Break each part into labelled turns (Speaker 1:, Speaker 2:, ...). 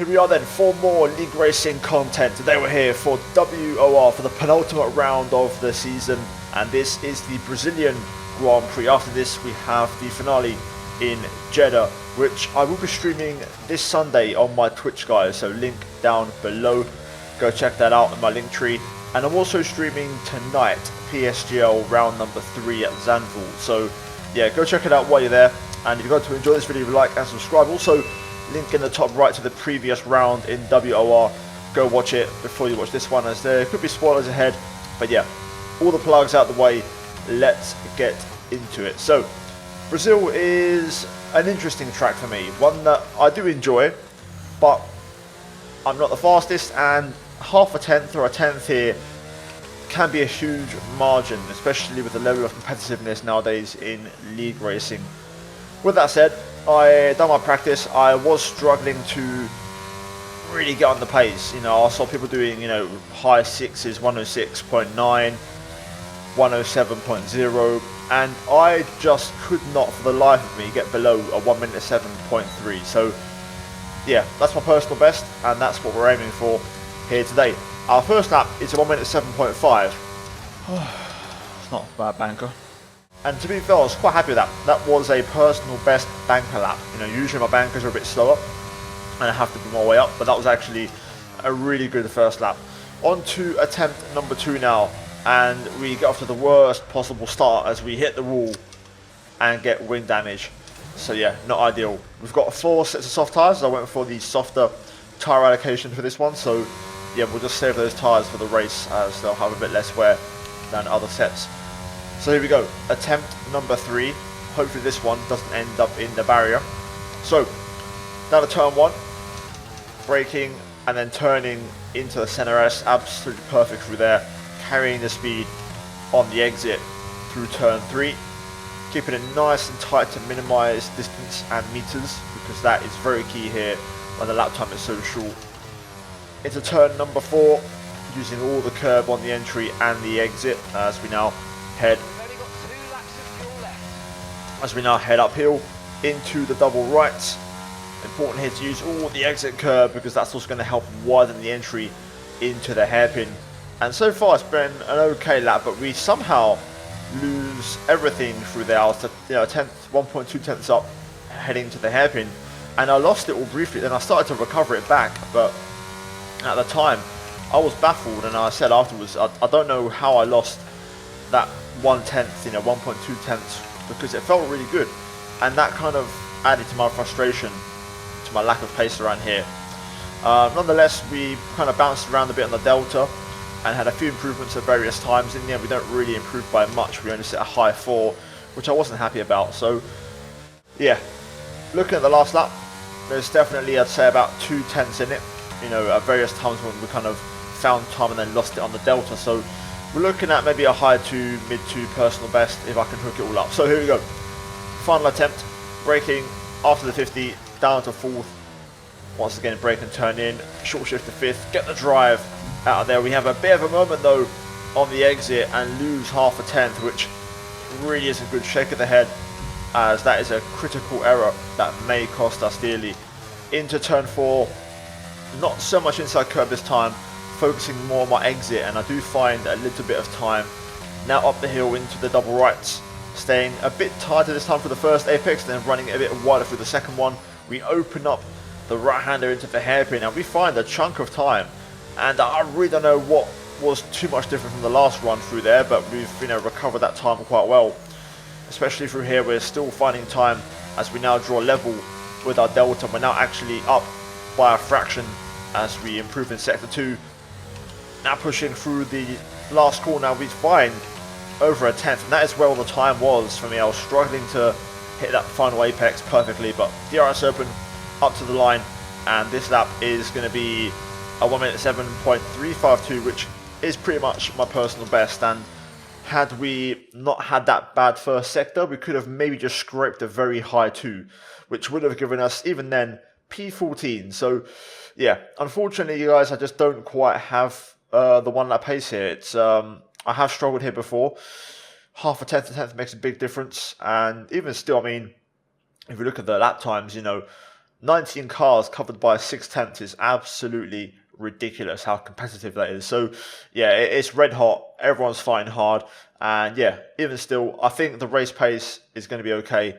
Speaker 1: Here we are then for more league racing content. Today we're here for WOR for the penultimate round of the season, and this is the Brazilian Grand Prix. After this we have the finale in Jeddah, which I will be streaming this Sunday on my Twitch, guys, so link down below. Go check that out in my link tree. And I'm also streaming tonight PSGL round number 3 at Zandvoort, so yeah, go check it out while you're there. And if you're going to enjoy this video, like and subscribe. Also, link in the top right to the previous round in WOR. Go watch it before you watch this one, as there could be spoilers ahead. But yeah, all the plugs out the way, let's get into it. So, Brazil is an interesting track for me, one that I do enjoy, but I'm not the fastest, and half a tenth or a tenth here can be a huge margin, especially with the level of competitiveness nowadays in league racing. With that said, I done my practice. I was struggling to really get on the pace. You know, I saw people doing, high sixes, 106.9, 107.0, and I just could not for the life of me get below a 1:07.3. So yeah, that's my personal best, and that's what we're aiming for here today. Our first lap is a 1:07.5. It's not a bad banker. And to be fair, I was quite happy with that. That was a personal best banker lap. Usually my bankers are a bit slower and I have to bring my way up, but that was actually a really good first lap. On to attempt number 2 now, and we get off to the worst possible start as we hit the wall and get wing damage. So yeah, not ideal. We've got 4 sets of soft tyres. I went for the softer tyre allocation for this one, so yeah, we'll just save those tyres for the race as they'll have a bit less wear than other sets. So here we go, attempt number 3. Hopefully this one doesn't end up in the barrier. So, down to turn 1, braking and then turning into the center S, absolutely perfect through there, carrying the speed on the exit through turn 3, keeping it nice and tight to minimize distance and meters, because that is very key here when the lap time is so short. Into turn number 4, using all the curb on the entry and the exit as we now head uphill into the double rights. Important here to use all the exit curb, because that's also going to help widen the entry into the hairpin. And so far it's been an okay lap, but we somehow lose everything through there. I was 1.2 tenths up heading to the hairpin, and I lost it all briefly. Then I started to recover it back, but at the time I was baffled, and I said afterwards, I don't know how I lost that 1/10, 1.2 tenths, because it felt really good, and that kind of added to my frustration, to my lack of pace around here. Nonetheless, we kind of bounced around a bit on the delta and had a few improvements at various times. In the end, we don't really improve by much. We only set a high 4, which I wasn't happy about. So yeah, looking at the last lap, there's definitely, I'd say, about 2 tenths in it, at various times when we kind of found time and then lost it on the delta. So we're looking at maybe a high 2, mid 2 personal best if I can hook it all up. So here we go. Final attempt, braking after the 50, down to 4th. Once again, brake and turn in, short shift to 5th, get the drive out of there. We have a bit of a moment though on the exit and lose half a tenth, which really isn't good. Shake of the head, as that is a critical error that may cost us dearly. Into turn 4, not so much inside curb this time, focusing more on my exit, and I do find a little bit of time. Now up the hill into the double rights, staying a bit tighter this time for the first apex, then running it a bit wider for the second one. We open up the right-hander into the hairpin, and we find a chunk of time, and I really don't know what was too much different from the last run through there, but we've recovered that time quite well. Especially through here, we're still finding time as we now draw level with our delta. We're now actually up by a fraction as we improve in sector 2. Now pushing through the last corner, we find over a tenth, and that is where all the time was for me. I was struggling to hit that final apex perfectly, but DRS open up to the line, and this lap is going to be a 1:07.352, which is pretty much my personal best. And had we not had that bad first sector, we could have maybe just scraped a very high 2, which would have given us, even then, P14. So yeah, unfortunately, you guys, I just don't quite have the 1 lap pace here. It's I have struggled here before. Half a tenth makes a big difference, and even still, I mean, if you look at the lap times, 19 cars covered by 6/10 is absolutely ridiculous how competitive that is. So yeah, it's red hot. Everyone's fighting hard. And yeah, even still, I think the race pace is going to be okay.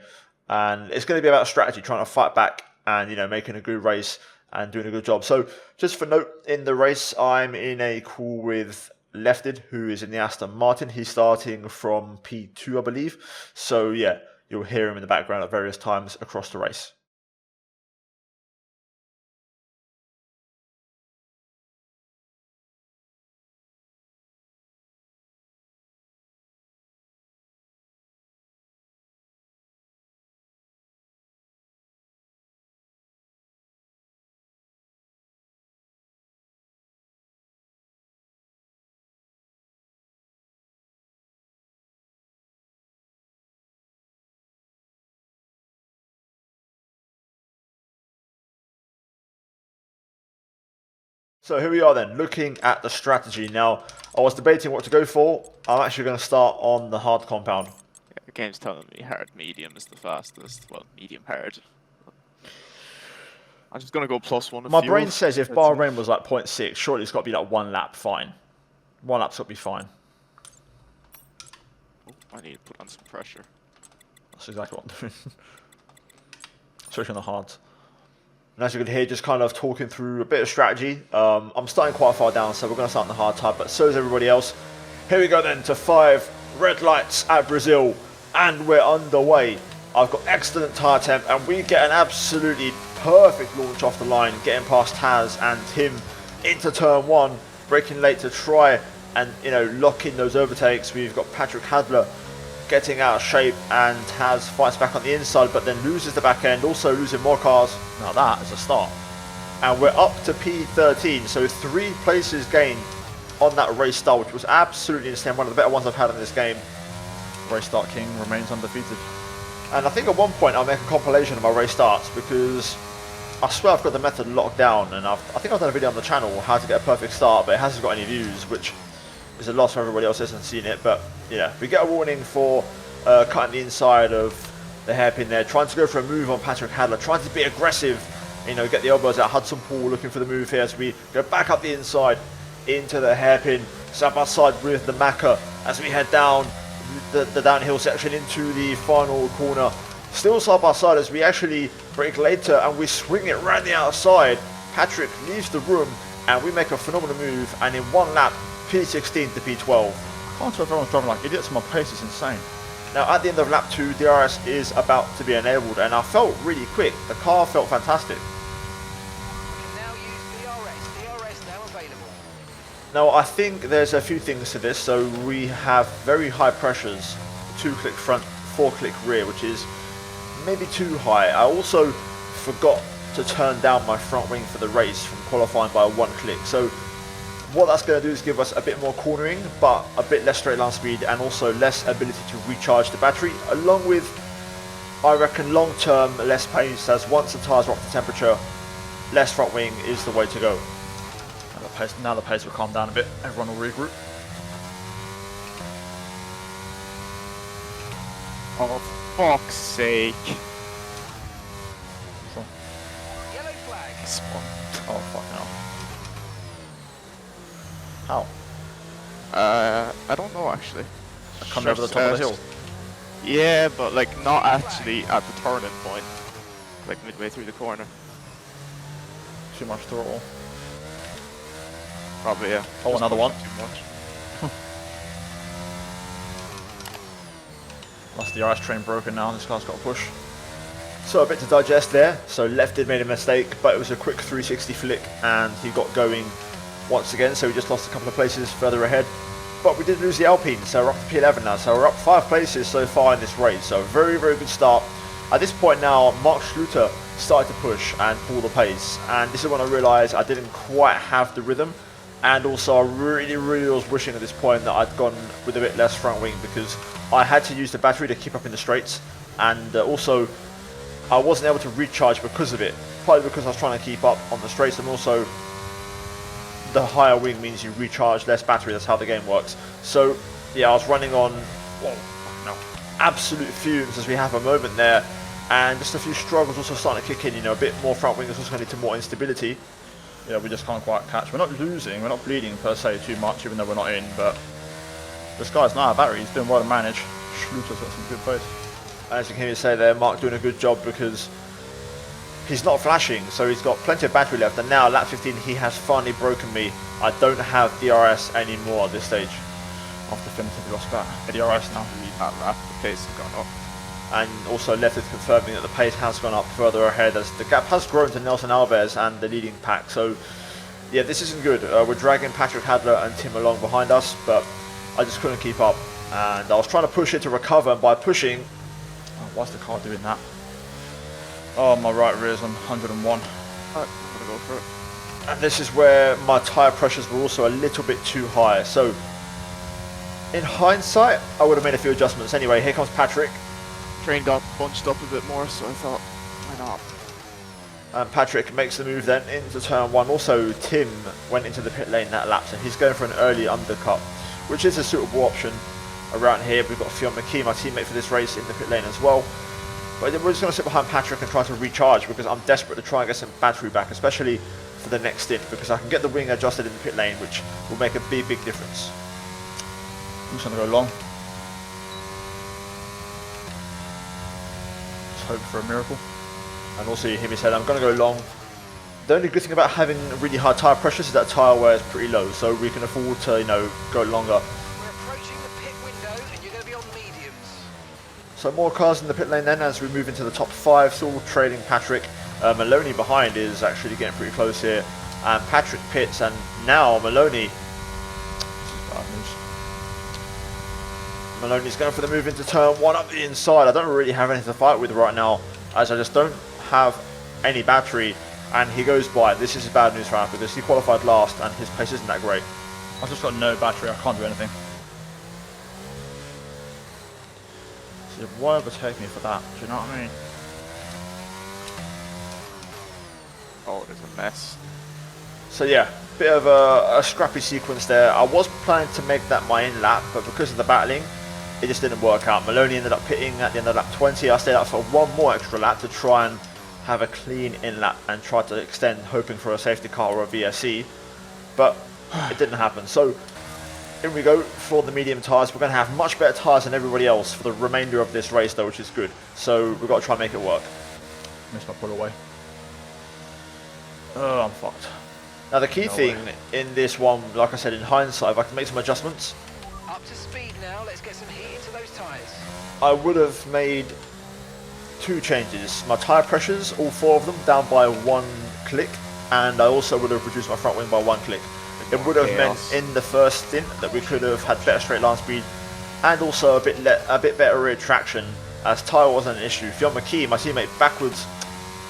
Speaker 1: And it's going to be about strategy, trying to fight back and, you know, making a good race and doing a good job. So just for note, in the race, I'm in a call with Lefted, who is in the Aston Martin. He's starting from P2, I believe. So yeah, you'll hear him in the background at various times across the race. So here we are then, looking at the strategy. Now, I was debating what to go for. I'm actually going to start on the hard compound.
Speaker 2: Yeah, the game's telling me hard medium is the fastest. Well, medium hard. I'm just going to go +1.
Speaker 1: My brain says if Bahrain was like 0.6, surely it's got to be like 1 lap fine. 1 lap's got to be fine.
Speaker 2: Oh, I need to put on some pressure.
Speaker 1: That's exactly what I'm doing. Especially on the hards. And as you can hear, just kind of talking through a bit of strategy. I'm starting quite far down, so we're going to start on the hard type, but so is everybody else. Here we go then to 5 red lights at Brazil, and we're underway. I've got excellent tyre temp, and we get an absolutely perfect launch off the line, getting past Taz and him into turn 1, braking late to try and, you know, lock in those overtakes. We've got Patrick Hadler getting out of shape, and Taz fights back on the inside, but then loses the back end, also losing more cars. Now that is a start. And we're up to P13, so 3 places gained on that race start, which was absolutely insane. One of the better ones I've had in this game.
Speaker 3: Race start king remains undefeated.
Speaker 1: And I think at one point I'll make a compilation of my race starts, because I swear I've got the method locked down, and I think I've done a video on the channel how to get a perfect start, but it hasn't got any views, which is a loss for everybody else who hasn't seen it. But yeah, we get a warning for cutting the inside of the hairpin there, trying to go for a move on Patrick Hadler, trying to be aggressive, you know, get the elbows out. Hudson Paul looking for the move here as we go back up the inside into the hairpin, side by side with the Macca as we head down the downhill section into the final corner. Still side by side as we actually brake later and we swing it round the outside. Patrick leaves the room and we make a phenomenal move, and in 1 lap, P16 to P12.
Speaker 3: I can't tell if everyone's driving like idiots. My pace is insane.
Speaker 1: Now at the end of lap 2, DRS is about to be enabled, and I felt really quick. The car felt fantastic.
Speaker 4: Now use DRS now available.
Speaker 1: Now I think there's a few things to this. So we have very high pressures, 2-click front, 4-click rear, which is maybe too high. I also forgot to turn down my front wing for the race from qualifying by 1 click. So what that's going to do is give us a bit more cornering, but a bit less straight line speed, and also less ability to recharge the battery, along with, I reckon, long term less pace, as once the tyres are up to temperature, less front wing is the way to go.
Speaker 3: Now the pace will calm down a bit. Everyone will regroup.
Speaker 2: Oh, fuck's sake.
Speaker 4: Yellow flag.
Speaker 2: Spawn.
Speaker 3: Oh, fuck no.
Speaker 1: How?
Speaker 2: I don't know actually.
Speaker 3: Coming over the top of the hill.
Speaker 2: Yeah, but like not actually at the turning point. Like midway through the corner.
Speaker 3: Too much throttle.
Speaker 2: Probably, yeah.
Speaker 3: Oh,
Speaker 2: Just
Speaker 3: another one.
Speaker 2: Too much.
Speaker 3: That's the ice train broken now. This car's got to push.
Speaker 1: So a bit to digest there. So Lefted made a mistake, but it was a quick 360 flick and he got going once again. So we just lost a couple of places further ahead. But we did lose the Alpine, so we're up to P11 now. So we're up 5 places so far in this race. So very, very good start. At this point now, Mark Schluter started to push and pull the pace. And this is when I realised I didn't quite have the rhythm. And also I really was wishing at this point that I'd gone with a bit less front wing, because I had to use the battery to keep up in the straights. And also I wasn't able to recharge because of it. Partly because I was trying to keep up on the straights, and also the higher wing means you recharge less battery. That's how the game works. So yeah, I was running on absolute fumes as we have a moment there, and just a few struggles also starting to kick in. You know, a bit more front wing is also going to lead to more instability.
Speaker 3: Yeah, we just can't quite catch. We're not losing, we're not bleeding per se too much, even though we're not in, but this guy's not a battery, he's doing well to manage. Schluter's got some good pace.
Speaker 1: As you can hear me say there, Mark doing a good job because he's not flashing, so he's got plenty of battery left, and now lap 15 he has finally broken me. I don't have DRS anymore at this stage.
Speaker 3: After finishing the lost DRS now.
Speaker 2: That lap, the pace has gone up.
Speaker 1: And also left is confirming that the pace has gone up further ahead as the gap has grown to Nelson Alves and the leading pack. So yeah, this isn't good. We're dragging Patrick Hadler and Tim along behind us, but I just couldn't keep up. And I was trying to push it to recover, and by pushing...
Speaker 3: Oh, why's the car doing that? Oh, my right rear is on 101.
Speaker 2: I'm gonna go for it.
Speaker 1: And this is where my tyre pressures were also a little bit too high. So in hindsight, I would have made a few adjustments. Anyway, here comes Patrick.
Speaker 2: Train got bunched up a bit more, so I thought, why not?
Speaker 1: And Patrick makes the move then into turn 1. Also, Tim went into the pit lane that lap, so he's going for an early undercut, which is a suitable option around here. We've got Fionn McKee, my teammate for this race, in the pit lane as well. But we're just going to sit behind Patrick and try to recharge because I'm desperate to try and get some battery back, especially for the next stint, because I can get the wing adjusted in the pit lane, which will make a big difference.
Speaker 3: I'm just going to go long. Hope for a miracle.
Speaker 1: And also you hear me say I'm going to go long. The only good thing about having really high tyre pressures is that tyre wear is pretty low, so we can afford to, you know, go longer.
Speaker 4: We're approaching the pit window and you're going to be on mediums.
Speaker 1: So more cars in the pit lane then as we move into the top 5, still trailing Patrick. Maloney behind is actually getting pretty close here, and Patrick pits, and now Maloney.
Speaker 3: This is bad news.
Speaker 1: Maloney's going for the move into turn 1 up the inside. I don't really have anything to fight with right now, as I just don't have any battery, and he goes by. This is bad news for him because he qualified last and his pace isn't that great.
Speaker 3: I've just got no battery, I can't do anything. So why overtake me for that? Do you know what I mean?
Speaker 2: Oh, there's a mess.
Speaker 1: So yeah, bit of a scrappy sequence there. I was planning to make that my in lap, but because of the battling, it just didn't work out. Maloney ended up pitting at the end of lap 20. I stayed up for one more extra lap to try and have a clean in lap and try to extend, hoping for a safety car or a VSC, but it didn't happen. So in we go for the medium tyres. We're going to have much better tyres than everybody else for the remainder of this race though, which is good. So we've got to try and make it work.
Speaker 3: Missed my pull away. Oh, I'm fucked.
Speaker 1: Now the key thing in this one, like I said, in hindsight, if I can make some adjustments,
Speaker 4: Up to speed now, let's get some heat into those tyres.
Speaker 1: I would have made 2 changes. My tyre pressures, all 4 of them, down by 1 click, and I also would have reduced my front wing by 1 click. It would have meant in the first stint that we could have had better straight line speed and also a bit better rear traction, as tyre wasn't an issue. Fionn McKee, my teammate, backwards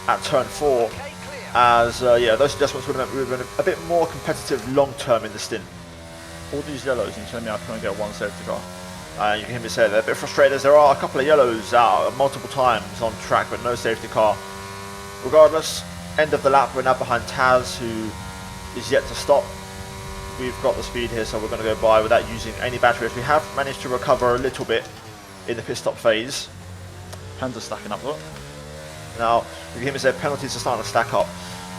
Speaker 1: at turn 4,
Speaker 4: Okay, clear.
Speaker 1: as yeah, those adjustments would have meant we would have been a bit more competitive long term in the stint.
Speaker 3: All these yellows, and you're telling me I couldn't get one safety car.
Speaker 1: You can hear me say they're a bit frustrated as there are a couple of yellows out multiple times on track, but no safety car. Regardless, end of the lap, we're now behind Taz, who is yet to stop. We've got the speed here, so we're going to go by without using any batteries. We have managed to recover a little bit in the pit stop phase.
Speaker 3: Pens are stacking up, look.
Speaker 1: Now, you can hear me say penalties are starting to stack up.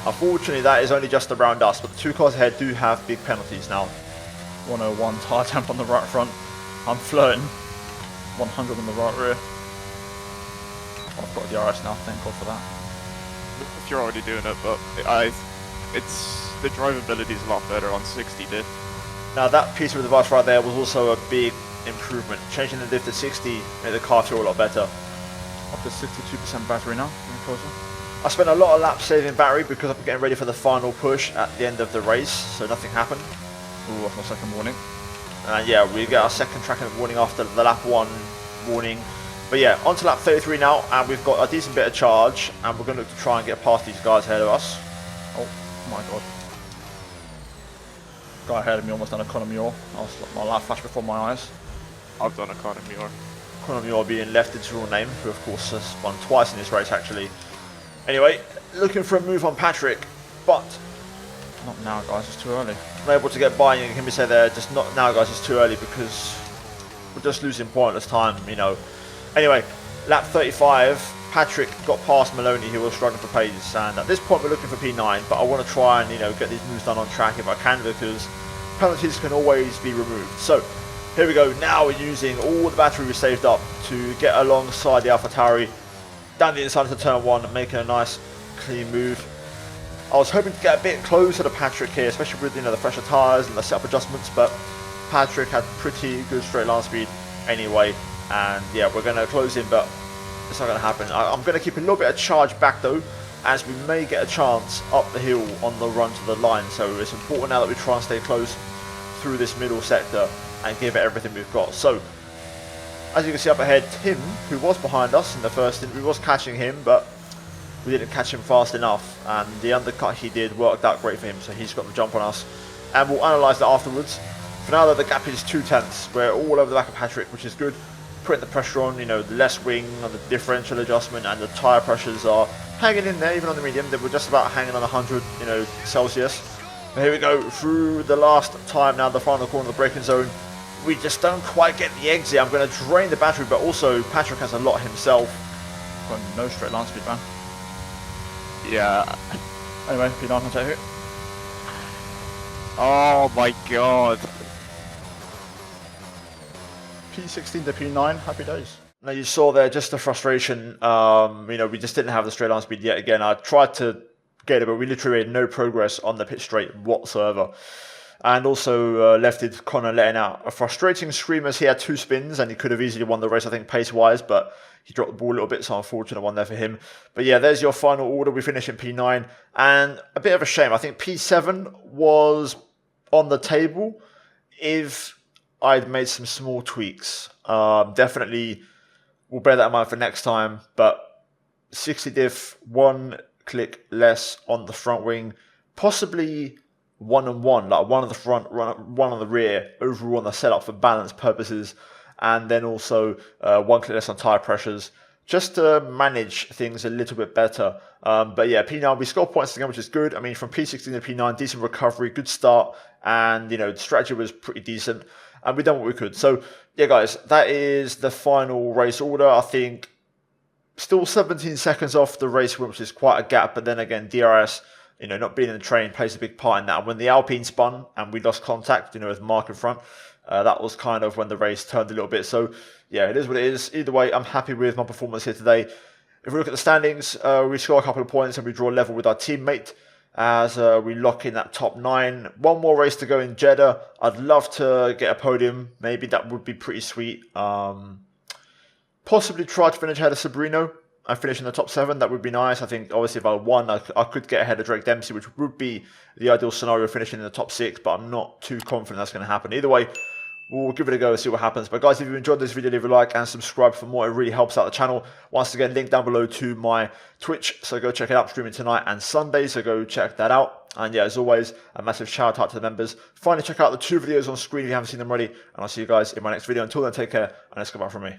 Speaker 1: Unfortunately, that is only just around us, but the 2 cars ahead do have big penalties now.
Speaker 3: 101 tyre temp on the right front. I'm flirting. 100 on the right rear. I've got DRS now, thank God for that.
Speaker 2: If you're already doing it, but the drivability is a lot better on 60 diff.
Speaker 1: Now that piece of advice right there was also a big improvement. Changing the diff to 60 made the car feel a lot better.
Speaker 3: Up to 62% battery now, getting closer.
Speaker 1: I spent a lot of laps saving battery because I'm getting ready for the final push at the end of the race, so nothing happened.
Speaker 3: Ooh, that's my second warning.
Speaker 1: And yeah, we get our second tracking warning after the lap 1 warning. But yeah, on to lap 33 now, and we've got a decent bit of charge, and we're going to look to try and get past these guys ahead of us.
Speaker 3: Oh my God. Guy ahead of me almost done a Conor Muir. My light flashed before my eyes.
Speaker 2: I've done a Conor Muir.
Speaker 1: Conor Muir being left its real name, who of course has won twice in this race actually. Anyway, looking for a move on Patrick, but
Speaker 3: Not now, guys, it's too early.
Speaker 1: not able to get by. You can be say there, just not now, guys. It's too early because we're just losing pointless time, you know. Anyway, lap 35, Patrick got past Maloney, who was struggling for pace, and at this point we're looking for P9, but I want to try and, you know, get these moves done on track if I can, because penalties can always be removed. So here we go, now we're using all the battery we saved up to get alongside the AlphaTauri down the inside to turn 1, making a nice clean move. I was hoping to get a bit closer to Patrick here, especially with, you know, the fresher tyres and the setup adjustments, but Patrick had pretty good straight line speed anyway, and yeah, we're going to close in, but it's not going to happen. I'm going to keep a little bit of charge back though, as we may get a chance up the hill on the run to the line, so it's important now that we try and stay close through this middle sector and give it everything we've got. So as you can see up ahead, Tim, who was behind us in the first stint, we was catching him, but we didn't catch him fast enough, and the undercut he did worked out great for him, so he's got the jump on us, and we'll analyse that afterwards. For now though, the gap is 2/10. We're all over the back of Patrick, which is good, putting the pressure on, you know, the less wing and the differential adjustment, and the tyre pressures are hanging in there, even on the medium. They were just about hanging on 100, you know, Celsius. But here we go, through the last time now, the final corner of the braking zone. We just don't quite get the exit. I'm going to drain the battery, but also Patrick has a lot himself.
Speaker 3: Got no straight line speed, man.
Speaker 2: Yeah.
Speaker 3: Anyway, P9, I'll take it.
Speaker 2: Oh my god.
Speaker 3: P16 to P9, happy days.
Speaker 1: Now you saw there just the frustration. You know, we just didn't have the straight line speed yet again. I tried to get it, but we literally made no progress on the pit straight whatsoever. And also left it Connor letting out a frustrating scream as he had 2 spins and he could have easily won the race, I think, pace-wise, but he dropped the ball a little bit, so unfortunate one there for him. But yeah, there's your final order. We finish in P9, and a bit of a shame. I think P7 was on the table if I'd made some small tweaks. Definitely we'll bear that in mind for next time, but 60 diff, 1 click less on the front wing, possibly 1 and 1, like 1 on the front, 1 on the rear, overall on the setup for balance purposes, and then also 1 click less on tyre pressures, just to manage things a little bit better. But yeah, P9, we scored points again, which is good. I mean, from P16 to P9, decent recovery, good start, and, you know, the strategy was pretty decent, and we've done what we could. So yeah, guys, that is the final race order. I think still 17 seconds off the race win, which is quite a gap, but then again, DRS, you know, not being in the train plays a big part in that. And when the Alpine spun and we lost contact, you know, with Mark in front, that was kind of when the race turned a little bit. So yeah, it is what it is. Either way, I'm happy with my performance here today. If we look at the standings, we score a couple of points and we draw level with our teammate as we lock in that top 9. 1 more race to go in Jeddah. I'd love to get a podium. Maybe that would be pretty sweet. Possibly try to finish ahead of Sabrino and finish in the top 7. That would be nice. I think obviously if I won, I could get ahead of Drake Dempsey, which would be the ideal scenario, finishing in the top 6, but I'm not too confident that's going to happen. Either way, we'll give it a go and see what happens. But guys, if you enjoyed this video, leave a like and subscribe for more. It really helps out the channel. Once again, link down below to my Twitch, so go check it out. I'm streaming tonight and Sunday, so go check that out. And yeah, as always, a massive shout out to the members. Finally, check out the 2 videos on screen if you haven't seen them already, and I'll see you guys in my next video. Until then, take care, and let's go back from me.